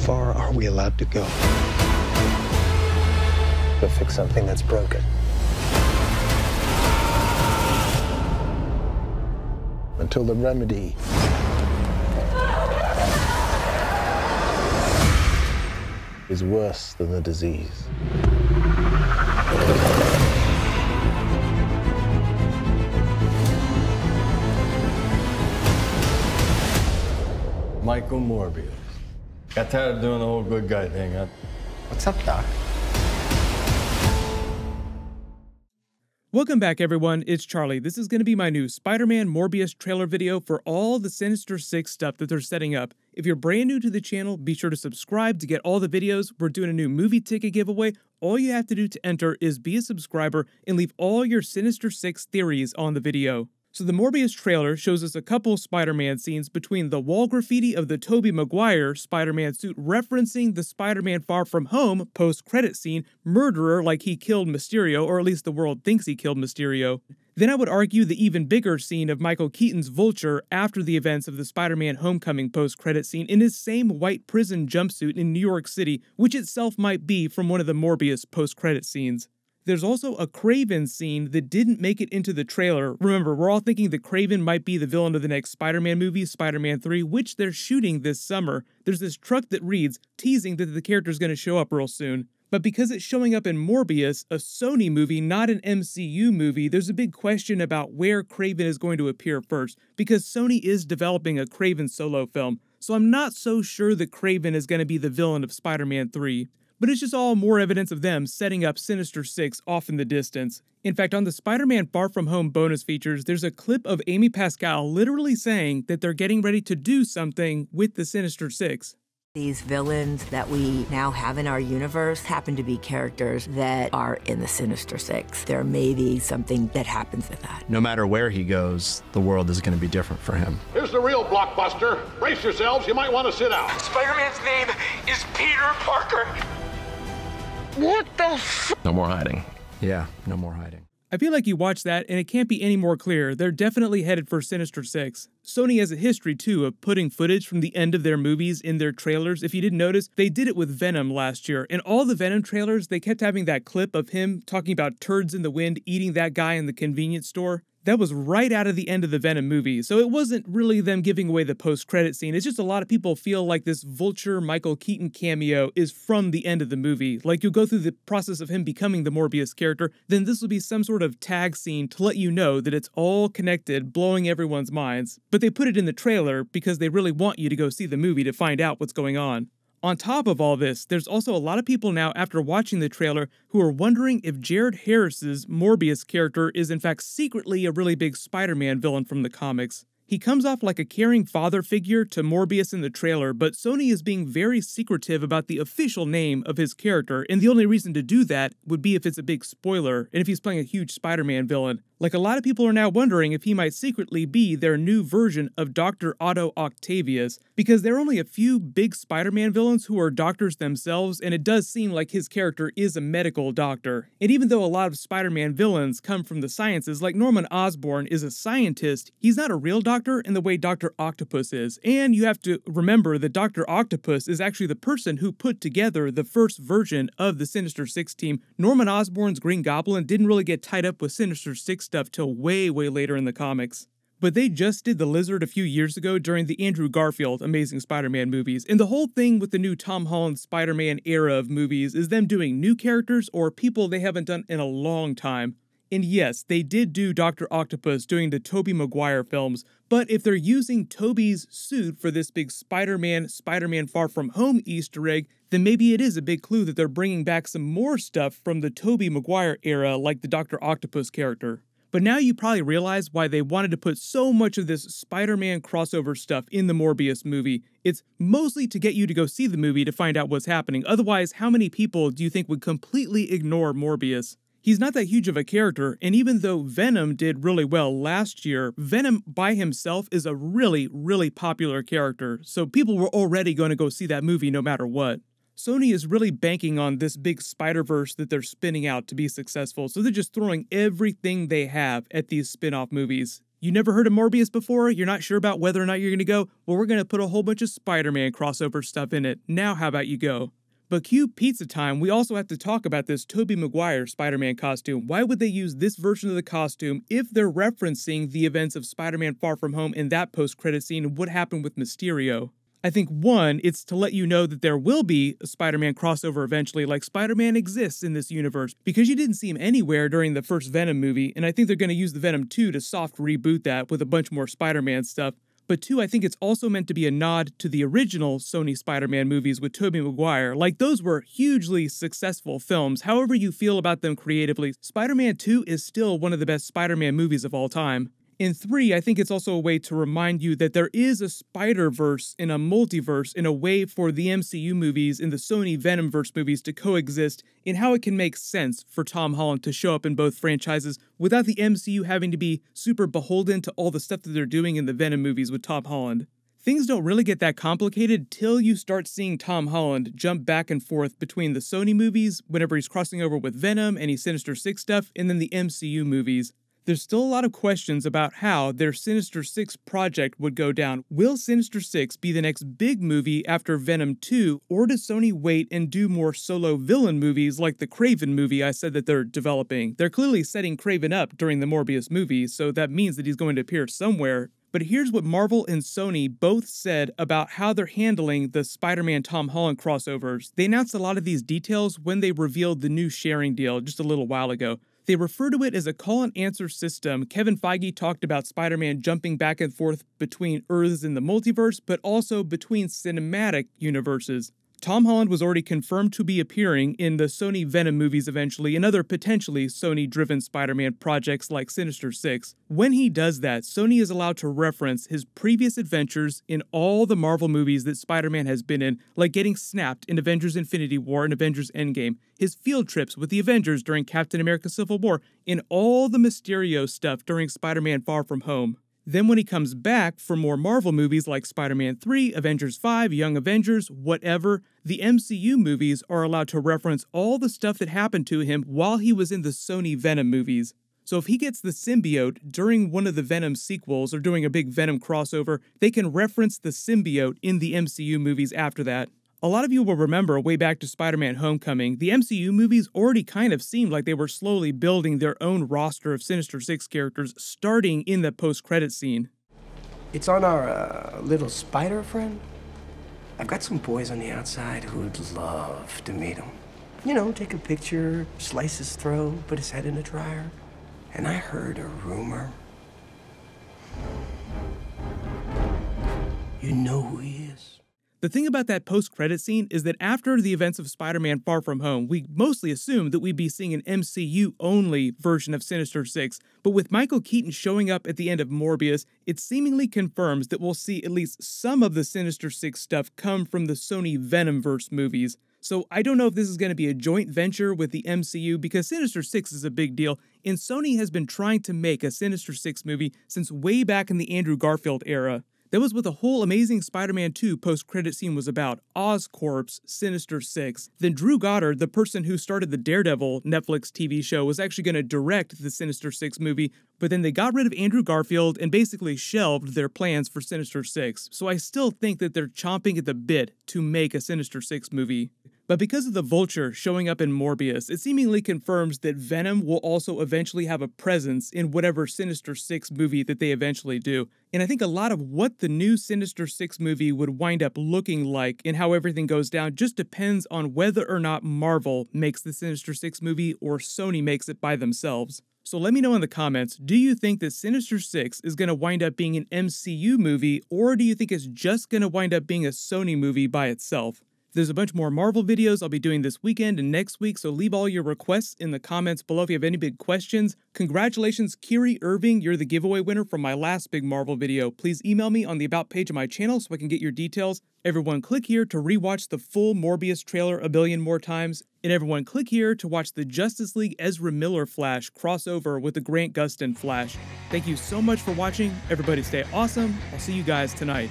far are we allowed to go? To fix something that's broken. Until the remedy is worse than the disease. Michael Morbius. Got tired of doing the whole good guy thing, huh? What's up, Doc? Welcome back, everyone. It's Charlie. This is going to be my new Spider-Man Morbius trailer video for all the Sinister 6 stuff that they're setting up. If you're brand new to the channel, be sure to subscribe to get all the videos. We're doing a new movie ticket giveaway. All you have to do to enter is be a subscriber and leave all your Sinister 6 theories on the video. So the Morbius trailer shows us a couple Spider-Man scenes between the wall graffiti of the Tobey Maguire Spider-Man suit referencing the Spider-Man Far From Home post-credit scene, murderer like he killed Mysterio, or at least the world thinks he killed Mysterio. Then I would argue the even bigger scene of Michael Keaton's Vulture after the events of the Spider-Man Homecoming post-credit scene in his same white prison jumpsuit in New York City, which itself might be from one of the Morbius post-credit scenes. There's also a Kraven scene that didn't make it into the trailer. Remember, we're all thinking that Kraven might be the villain of the next Spider-Man movie, Spider-Man 3, which they're shooting this summer. There's this truck that reads, teasing that the character's going to show up real soon. But because it's showing up in Morbius, a Sony movie, not an MCU movie, there's a big question about where Kraven is going to appear first, because Sony is developing a Kraven solo film. So I'm not so sure that Kraven is going to be the villain of Spider-Man 3. But it's just all more evidence of them setting up Sinister 6 off in the distance. In fact, on the Spider-Man Far From Home bonus features, there's a clip of Amy Pascal literally saying that they're getting ready to do something with the Sinister 6. These villains that we now have in our universe happen to be characters that are in the Sinister 6. There may be something that happens with that. No matter where he goes, the world is going to be different for him. Here's the real blockbuster. Brace yourselves, you might want to sit down. Spider-Man's name is Peter Parker. What the f— No more hiding. Yeah, no more hiding. I feel like you watch that and it can't be any more clear. They're definitely headed for Sinister 6. Sony has a history, too, of putting footage from the end of their movies in their trailers. If you didn't notice, they did it with Venom last year. In all the Venom trailers, they kept having that clip of him talking about turds in the wind eating that guy in the convenience store. That was right out of the end of the Venom movie, so it wasn't really them giving away the post-credit scene. It's just a lot of people feel like this Vulture Michael Keaton cameo is from the end of the movie. Like, you'll go through the process of him becoming the Morbius character, then this will be some sort of tag scene to let you know that it's all connected, blowing everyone's minds. But they put it in the trailer because they really want you to go see the movie to find out what's going on. On top of all this, there's also a lot of people now after watching the trailer who are wondering if Jared Harris's Morbius character is in fact secretly a really big Spider-Man villain from the comics. He comes off like a caring father figure to Morbius in the trailer, but Sony is being very secretive about the official name of his character, and the only reason to do that would be if it's a big spoiler, and if he's playing a huge Spider-Man villain. Like, a lot of people are now wondering if he might secretly be their new version of Dr. Otto Octavius, because there are only a few big Spider-Man villains who are doctors themselves, and it does seem like his character is a medical doctor. And even though a lot of Spider-Man villains come from the sciences, like Norman Osborn is a scientist, he's not a real doctor in the way Dr. Octopus is. And you have to remember that Dr. Octopus is actually the person who put together the first version of the Sinister 6 team. Norman Osborn's Green Goblin didn't really get tied up with Sinister 6 stuff till way later in the comics. But they just did the Lizard a few years ago during the Andrew Garfield Amazing Spider-Man movies, and the whole thing with the new Tom Holland Spider-Man era of movies is them doing new characters or people they haven't done in a long time. And yes, they did do Dr. Octopus during the Tobey Maguire films, but if they're using Tobey's suit for this big Spider-Man Far From Home Easter egg, then maybe it is a big clue that they're bringing back some more stuff from the Tobey Maguire era like the Dr. Octopus character. But now you probably realize why they wanted to put so much of this Spider-Man crossover stuff in the Morbius movie. It's mostly to get you to go see the movie to find out what's happening. Otherwise, how many people do you think would completely ignore Morbius? He's not that huge of a character, and even though Venom did really well last year, Venom by himself is a really popular character, so people were already going to go see that movie no matter what. Sony is really banking on this big Spider-Verse that they're spinning out to be successful, so they're just throwing everything they have at these spin-off movies. You never heard of Morbius before? You're not sure about whether or not you're going to go? Well, we're going to put a whole bunch of Spider-Man crossover stuff in it. Now how about you go? But cue pizza time, we also have to talk about this Tobey Maguire Spider-Man costume. Why would they use this version of the costume if they're referencing the events of Spider-Man Far From Home in that post-credit scene and what happened with Mysterio? I think, one, it's to let you know that there will be a Spider-Man crossover eventually, like Spider-Man exists in this universe, because you didn't see him anywhere during the first Venom movie, and I think they're going to use the Venom 2 to soft reboot that with a bunch more Spider-Man stuff. But two, I think it's also meant to be a nod to the original Sony Spider-Man movies with Tobey Maguire. Like, those were hugely successful films. However you feel about them creatively, Spider-Man 2 is still one of the best Spider-Man movies of all time. And three, I think it's also a way to remind you that there is a Spider-Verse in a multiverse in a way for the MCU movies and the Sony Venomverse movies to coexist in how it can make sense for Tom Holland to show up in both franchises without the MCU having to be super beholden to all the stuff that they're doing in the Venom movies with Tom Holland. Things don't really get that complicated till you start seeing Tom Holland jump back and forth between the Sony movies whenever he's crossing over with Venom, any Sinister Six stuff, and then the MCU movies. There's still a lot of questions about how their Sinister Six project would go down. Will Sinister Six be the next big movie after Venom 2, or does Sony wait and do more solo villain movies like the Kraven movie I said that they're developing? They're clearly setting Kraven up during the Morbius movie, so that means that he's going to appear somewhere. But here's what Marvel and Sony both said about how they're handling the Spider-Man Tom Holland crossovers. They announced a lot of these details when they revealed the new sharing deal just a little while ago. They refer to it as a call and answer system. Kevin Feige talked about Spider-Man jumping back and forth between Earths in the multiverse, but also between cinematic universes. Tom Holland was already confirmed to be appearing in the Sony Venom movies eventually and other potentially Sony-driven Spider-Man projects like Sinister Six. When he does that, Sony is allowed to reference his previous adventures in all the Marvel movies that Spider-Man has been in, like getting snapped in Avengers Infinity War and Avengers Endgame, his field trips with the Avengers during Captain America Civil War, and all the Mysterio stuff during Spider-Man Far From Home. Then when he comes back for more Marvel movies like Spider-Man 3, Avengers 5, Young Avengers, whatever, the MCU movies are allowed to reference all the stuff that happened to him while he was in the Sony Venom movies. So if he gets the symbiote during one of the Venom sequels or doing a big Venom crossover, they can reference the symbiote in the MCU movies after that. A lot of you will remember way back to Spider-Man Homecoming, the MCU movies already kind of seemed like they were slowly building their own roster of Sinister Six characters starting in the post-credit scene. It's on our little spider friend. I've got some boys on the outside who'd love to meet him. You know, take a picture, slice his throat, put his head in a dryer. And I heard a rumor. You know who he is. The thing about that post-credit scene is that after the events of Spider-Man Far From Home, we mostly assumed that we'd be seeing an MCU-only version of Sinister Six, but with Michael Keaton showing up at the end of Morbius, it seemingly confirms that we'll see at least some of the Sinister Six stuff come from the Sony Venomverse movies. So I don't know if this is going to be a joint venture with the MCU because Sinister Six is a big deal, and Sony has been trying to make a Sinister Six movie since way back in the Andrew Garfield era. That was what the whole Amazing Spider-Man 2 post-credit scene was about, Oscorp's Sinister Six. Then Drew Goddard, the person who started the Daredevil Netflix TV show, was actually going to direct the Sinister Six movie, but then they got rid of Andrew Garfield and basically shelved their plans for Sinister Six. So I still think that they're chomping at the bit to make a Sinister Six movie. But because of the Vulture showing up in Morbius, it seemingly confirms that Venom will also eventually have a presence in whatever Sinister Six movie that they eventually do. And I think a lot of what the new Sinister Six movie would wind up looking like and how everything goes down just depends on whether or not Marvel makes the Sinister Six movie or Sony makes it by themselves. So let me know in the comments, do you think that Sinister Six is going to wind up being an MCU movie, or do you think it's just going to wind up being a Sony movie by itself? There's a bunch more Marvel videos I'll be doing this weekend and next week, so leave all your requests in the comments below if you have any big questions. Congratulations, Kiri Irving, you're the giveaway winner from my last big Marvel video. Please email me on the About page of my channel so I can get your details. Everyone click here to rewatch the full Morbius trailer a billion more times. And everyone click here to watch the Justice League Ezra Miller Flash crossover with the Grant Gustin Flash. Thank you so much for watching. Everybody stay awesome. I'll see you guys tonight.